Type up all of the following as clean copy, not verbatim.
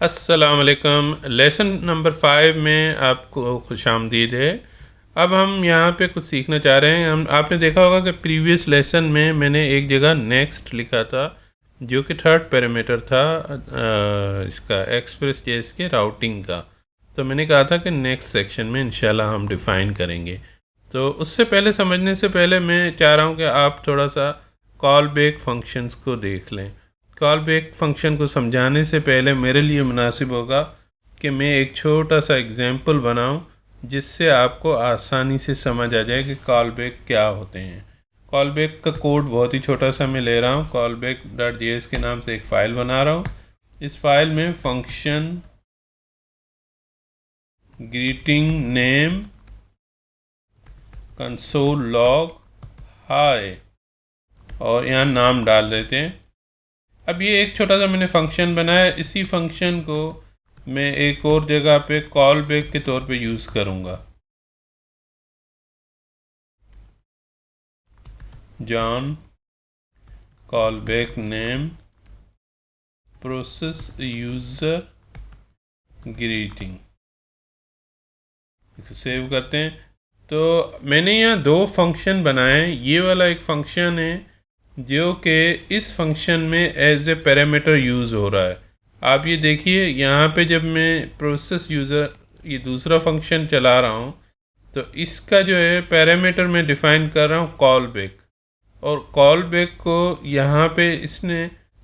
अस्सलाम वालेकुम। Lesson number 5 में आपको खुशामदीद है। अब हम यहाँ पे कुछ सीखना चाह रहे हैं। हम आपने देखा होगा कि प्रीवियस लेसन में मैंने एक जगह नेक्स्ट लिखा था जो कि थर्ड पैरामीटर था इसका एक्सप्रेस जेएस के राउटिंग का। तो मैंने कहा था कि नेक्स्ट सेक्शन में इंशाल्लाह हम डिफ़ाइन करेंगे। तो उससे पहले समझने से पहले मैं चाह रहा हूँ कि आप थोड़ा सा कॉल बैक फंक्शंस को देख लें। कॉल बैक फंक्शन को समझाने से पहले मेरे लिए मुनासिब होगा कि मैं एक छोटा सा एग्जांपल बनाऊं जिससे आपको आसानी से समझ आ जाए कि कॉल बैक क्या होते हैं। कॉल बैक का कोड बहुत ही छोटा सा मैं ले रहा हूं। कॉल बैक डॉट जेएस के नाम से एक फ़ाइल बना रहा हूं। इस फाइल में function greeting name console log hi और यहाँ नाम डाल देते हैं। अब ये एक छोटा सा मैंने फंक्शन बनाया। इसी फंक्शन को मैं एक और जगह पे कॉल बैक के तौर पे यूज़ करूँगा। John call back name process user greeting. इसको सेव करते हैं। तो मैंने यहाँ दो फंक्शन बनाए। ये वाला एक फंक्शन है जो कि इस फंक्शन में एज ए पैरामीटर यूज़ हो रहा है। आप ये देखिए यहाँ पे जब मैं प्रोसेस यूज़र ये दूसरा फंक्शन चला रहा हूँ तो इसका जो है पैरामीटर मैं डिफ़ाइन कर रहा हूँ कॉल बैक। और कॉल बैक को यहाँ पे इसने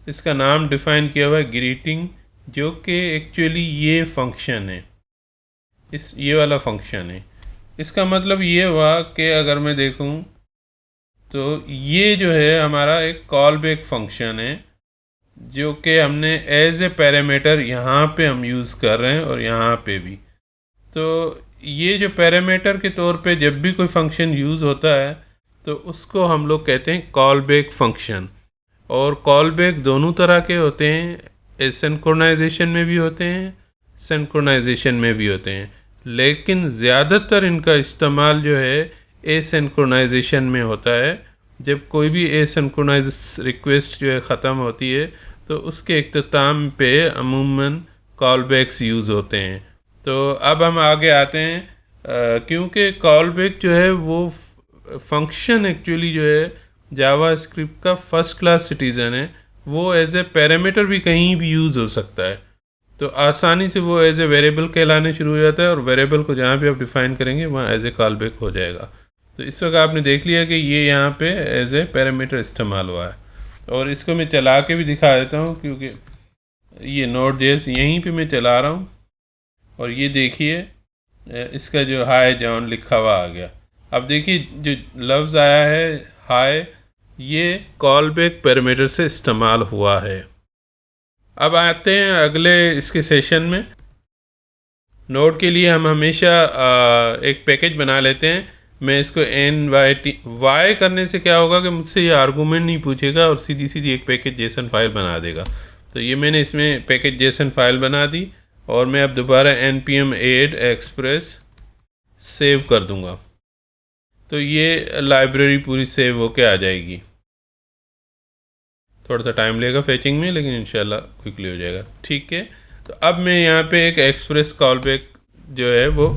इसका नाम डिफ़ाइन किया हुआ है ग्रीटिंग, जो कि एक्चुअली ये फंक्शन है, ये वाला फंक्शन है। इसका मतलब ये हुआ कि अगर मैं देखूँ तो ये जो है हमारा एक कॉल बैक फंक्शन है जो कि हमने एज ए पैरामीटर यहाँ पे हम यूज़ कर रहे हैं और यहाँ पे भी। तो ये जो पैरामीटर के तौर पे जब भी कोई फंक्शन यूज़ होता है तो उसको हम लोग कहते हैं कॉल बैक फंक्शन। और कॉल बैक दोनों तरह के होते हैं, एसिंक्रोनाइजेशन में भी होते हैं, सिंक्रोनाइजेशन में भी होते हैं, लेकिन ज़्यादातर इनका इस्तेमाल जो है एसिंक्रोनाइजेशन में होता है। जब कोई भी एसिंक्रोनाइज रिक्वेस्ट जो है ख़त्म होती है तो उसके इख्तिताम पे अमूमन कॉल बैक्स यूज़ होते हैं। तो अब हम आगे आते हैं। क्योंकि कॉल बैक जो है वो फंक्शन एक्चुअली जो है जावा स्क्रिप्ट का फर्स्ट क्लास सिटीज़न है। वो एज ए पैरामीटर भी कहीं भी यूज़ हो सकता है। तो आसानी से वो एज ए वेरिएबल कहलाने शुरू हो जाता है और वेरिएबल को जहाँ भी आप डिफ़ाइन करेंगे वहाँ एज ए कॉल बैक हो जाएगा। तो इस वक्त आपने देख लिया कि ये यहाँ पे एज ए पैरामीटर इस्तेमाल हुआ है। और इसको मैं चला के भी दिखा देता हूँ क्योंकि ये नोड जेएस यहीं पे मैं चला रहा हूँ और ये देखिए इसका जो हाय जॉन लिखा हुआ आ गया। अब देखिए जो लफ्ज़ आया है हाय, ये कॉल बैक पैरामीटर से इस्तेमाल हुआ है। अब आते हैं अगले इसके सेशन में। नोड के लिए हम हमेशा एक पैकेज बना लेते हैं। मैं इसको वाई करने से क्या होगा कि मुझसे ये आर्गूमेंट नहीं पूछेगा और सीधी सीधी एक पैकेज जेसन फाइल बना देगा। तो ये मैंने इसमें पैकेज जेसन फाइल बना दी और मैं अब दोबारा npm add express सेव कर दूंगा तो ये लाइब्रेरी पूरी सेव होके आ जाएगी। थोड़ा सा टाइम लेगा फेचिंग में, लेकिन इंशाल्लाह क्विकली हो जाएगा। ठीक है, तो अब मैं यहाँ पे एक एक्सप्रेस कॉल बैक जो है वो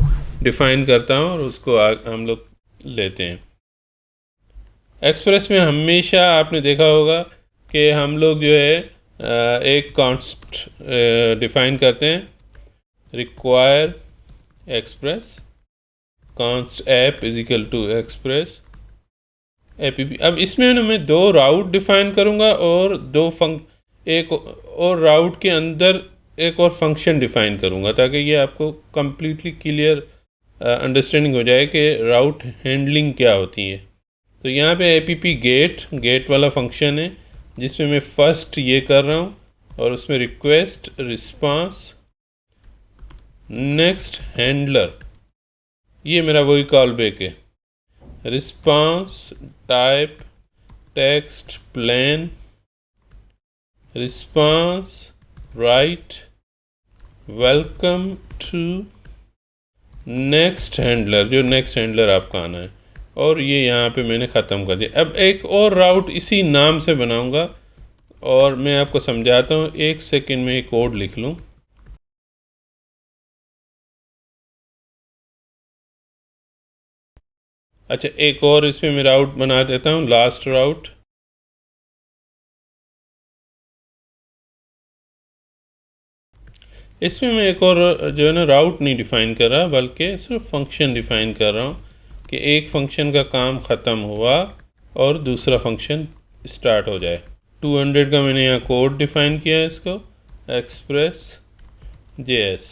डिफ़ाइन करता हूँ और उसको हम लोग लेते हैं। एक्सप्रेस में हमेशा आपने देखा होगा कि हम लोग जो है एक कॉन्स्ट डिफ़ाइन करते हैं, require express const app is equal to express app। अब इसमें ना मैं दो राउट डिफ़ाइन करूँगा और एक और राउट के अंदर एक और फंक्शन डिफ़ाइन करूँगा ताकि ये आपको कम्प्लीटली क्लियर अंडरस्टैंडिंग हो जाए कि राउट हैंडलिंग क्या होती है। तो यहाँ पे app गेट वाला फंक्शन है जिसमें मैं फ़र्स्ट ये कर रहा हूँ और उसमें रिक्वेस्ट रिस्पांस नेक्स्ट हैंडलर, ये मेरा वही कॉल बैक है। Response type text plain response right welcome to next handler, जो नेक्स्ट हैंडलर आपका आना है। और ये यहाँ पे मैंने ख़त्म कर दिया। अब एक और राउट इसी नाम से बनाऊँगा और मैं आपको समझाता हूँ। एक सेकंड में एक कोड लिख लूँ। अच्छा, एक और इसमें मैं राउट बना देता हूँ, लास्ट राउट। इसमें मैं एक और जो है ना राउट नहीं डिफ़ाइन कर रहा, बल्कि सिर्फ फंक्शन डिफ़ाइन कर रहा हूँ कि एक फंक्शन का काम ख़त्म हुआ और दूसरा फंक्शन स्टार्ट हो जाए। 200 का मैंने यहाँ कोड डिफ़ाइन किया है, इसको एक्सप्रेस JS।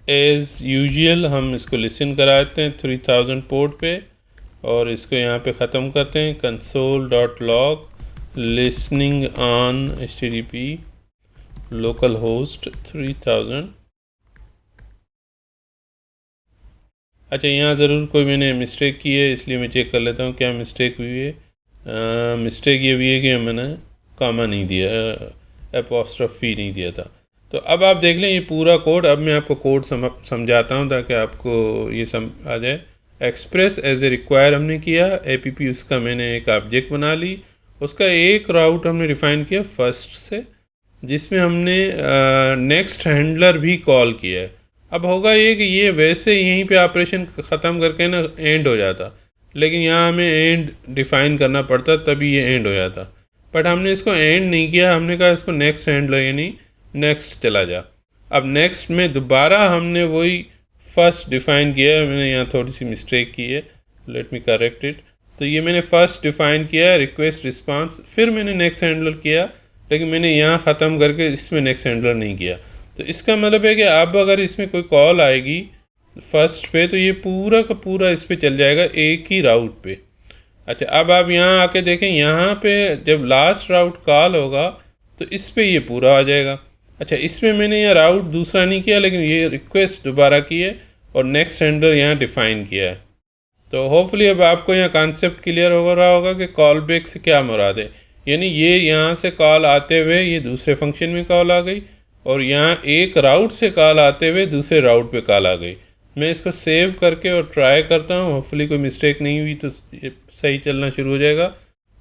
एज़ यूजुअल हम इसको लिसन कराते हैं 3000 पोर्ट पे, और इसको यहाँ पे ख़त्म करते हैं console.log listening on HTTP local host 3000। अच्छा, यहाँ ज़रूर कोई मैंने मिस्टेक की है, इसलिए मैं चेक कर लेता हूँ क्या मिस्टेक हुई है। मिस्टेक ये भी है कि मैंने कामा नहीं दिया, एपोस्ट्रोफी नहीं दिया था। तो अब आप देख लें ये पूरा कोड। अब मैं आपको कोड समझाता हूँ ताकि आपको ये आ जाए। एक्सप्रेस एज ए रिक्वायर हमने किया, APP उसका मैंने एक ऑब्जेक्ट बना ली, उसका एक राउट हमने डिफ़ाइन किया फर्स्ट से, जिसमें हमने नेक्स्ट हैंडलर भी कॉल किया है। अब होगा ये कि ये वैसे यहीं पे ऑपरेशन ख़त्म करके ना एंड हो जाता, लेकिन यहाँ हमें एंड डिफ़ाइन करना पड़ता तभी ये एंड हो जाता। बट हमने इसको एंड नहीं किया, हमने कहा इसको नेक्स्ट हैंडलर यानी नेक्स्ट चला जा। अब नेक्स्ट में दोबारा हमने वही फर्स्ट डिफ़ाइन किया है, मैंने यहाँ थोड़ी सी मिस्टेक की है, लेट मी करेक्ट इट। तो ये मैंने फ़र्स्ट डिफ़ाइन किया है रिक्वेस्ट रिस्पांस, फिर मैंने नेक्स्ट हैंडलर किया, लेकिन मैंने यहाँ ख़त्म करके इसमें नेक्स्ट हैंडलर नहीं किया। तो इसका मतलब है कि अब अगर इसमें कोई कॉल आएगी फर्स्ट पे, तो ये पूरा का पूरा इस पर चल जाएगा एक ही राउट पे। अच्छा, अब आप यहाँ आके देखें, यहाँ पे जब लास्ट राउट कॉल होगा तो इस पे ये पूरा आ जाएगा। अच्छा, इसमें मैंने यह राउट दूसरा नहीं किया, लेकिन ये रिक्वेस्ट दोबारा की है और नेक्स्ट हैंडलर यहाँ डिफ़ाइन किया है। तो होपफुली अब आपको यहाँ कॉन्सेप्ट क्लियर हो रहा होगा कि कॉल बैक से क्या मुराद है। यानी ये यहाँ से कॉल आते हुए ये दूसरे फंक्शन में कॉल आ गई, और यहाँ एक राउट से कॉल आते हुए दूसरे राउट पे कॉल आ गई। मैं इसको सेव करके और ट्राई करता हूँ, होपफुली कोई मिस्टेक नहीं हुई तो ये सही चलना शुरू हो जाएगा।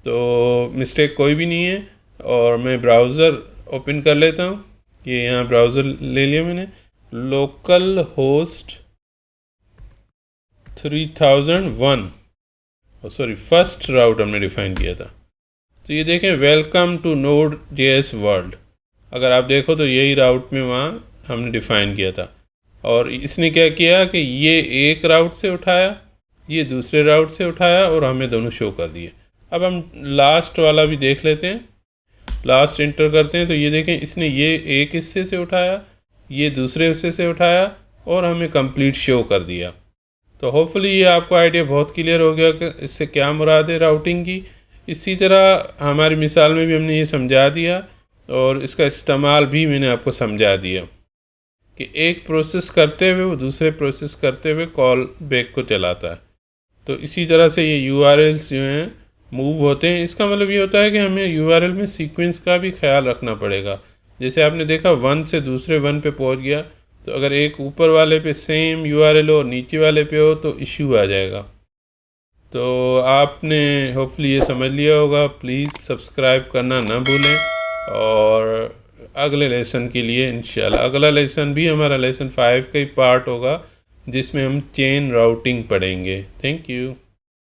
तो मिस्टेक कोई भी नहीं है, और मैं ब्राउज़र ओपन कर लेता हूँ। ये यहाँ ब्राउज़र ले लिया मैंने, लोकल होस्ट 3001, सॉरी फर्स्ट राउट हमने डिफ़ाइन किया था। तो ये देखें, वेलकम टू Node.js वर्ल्ड। अगर आप देखो तो यही राउट में वहाँ हमने डिफ़ाइन किया था, और इसने क्या किया कि ये एक राउट से उठाया, ये दूसरे राउट से उठाया, और हमें दोनों शो कर दिए। अब हम लास्ट वाला भी देख लेते हैं, लास्ट इंटर करते हैं। तो ये देखें, इसने ये एक हिस्से से उठाया, ये दूसरे हिस्से से उठाया, और हमें कंप्लीट शो कर दिया। तो होपफुली ये आपको आइडिया बहुत क्लियर हो गया कि इससे क्या मुराद है राउटिंग की। इसी तरह हमारी मिसाल में भी हमने ये समझा दिया, और इसका इस्तेमाल भी मैंने आपको समझा दिया कि एक प्रोसेस करते हुए वो दूसरे प्रोसेस करते हुए कॉल बैक को चलाता है। तो इसी तरह से ये URLs जो हैं मूव होते हैं। इसका मतलब ये होता है कि हमें URL में सीक्वेंस का भी ख्याल रखना पड़ेगा। जैसे आपने देखा 1 से दूसरे 1 पे पहुंच गया, तो अगर एक ऊपर वाले पे सेम URL हो और नीचे वाले पे हो तो इश्यू आ जाएगा। तो आपने होपफुली ये समझ लिया होगा। प्लीज़ सब्सक्राइब करना ना भूलें, और अगले लेसन के लिए इंशाल्लाह, अगला लेसन भी हमारा लेसन 5 का ही पार्ट होगा, जिसमें हम चेन राउटिंग पढ़ेंगे। Thank you.